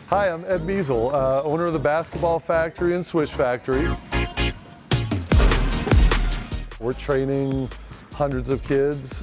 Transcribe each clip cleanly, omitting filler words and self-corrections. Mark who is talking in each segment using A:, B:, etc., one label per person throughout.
A: Hi, I'm Ed Measle, owner of the Basketball Factory and Swish Factory. We're training hundreds of kids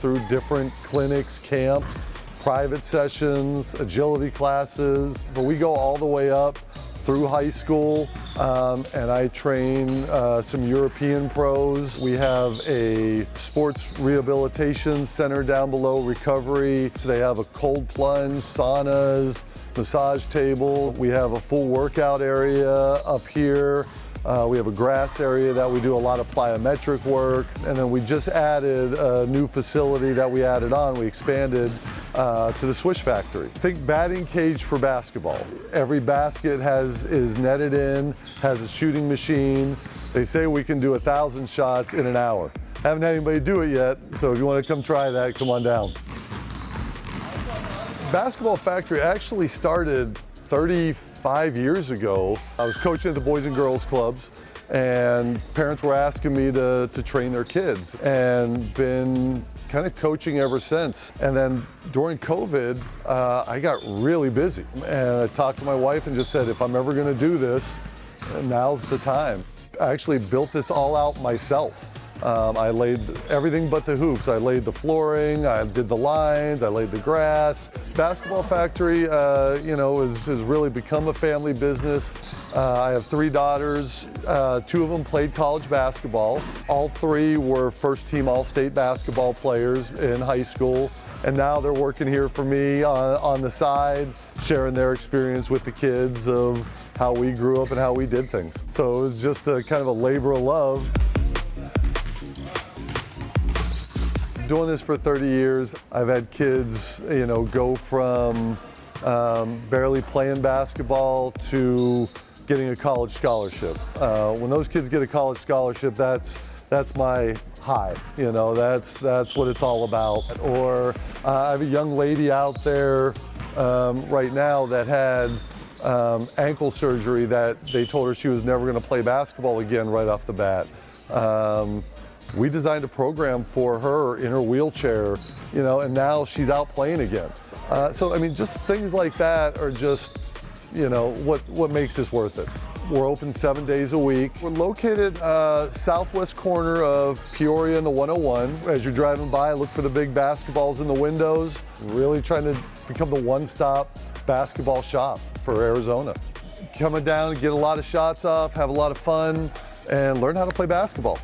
A: through different clinics, camps, private sessions, agility classes. But we go all the way up through high school, and I train some European pros. We have a sports rehabilitation center down below, recovery. They have a cold plunge, saunas, massage table. We have a full workout area up here. We have a grass area that we do a lot of plyometric work. And then we just added a new facility that we added on. We expanded to the Swish Factory. Think batting cage for basketball. Every basket is netted in, has a shooting machine. They say we can do 1,000 shots in an hour. Haven't had anybody do it yet, so if you want to come try that, come on down. Basketball Factory actually started 35 years ago. I was coaching at the Boys and Girls Clubs, and parents were asking me to train their kids, and been kind of coaching ever since. And then during COVID, I got really busy, and I talked to my wife and just said, if I'm ever going to do this, now's the time. I actually built this all out myself. I laid everything but the hoops. I laid the flooring, I did the lines, I laid the grass. Basketball Factory, has really become a family business. I have 3 daughters. 2 of them played college basketball. All 3 were first-team All-State basketball players in high school. And now they're working here for me on the side, sharing their experience with the kids of how we grew up and how we did things. So it was just a kind of a labor of love. Doing this for 30 years, I've had kids, go from barely playing basketball to getting a college scholarship. When those kids get a college scholarship, that's my high. That's what it's all about. Or I have a young lady out there right now that had ankle surgery that they told her she was never going to play basketball again right off the bat. We designed a program for her in her wheelchair, and now she's out playing again. Just things like that are just, what makes this worth it. We're open 7 days a week. We're located southwest corner of Peoria and the 101. As you're driving by, look for the big basketballs in the windows. Really trying to become the one-stop basketball shop for Arizona. Coming down and get a lot of shots off, have a lot of fun, and learn how to play basketball.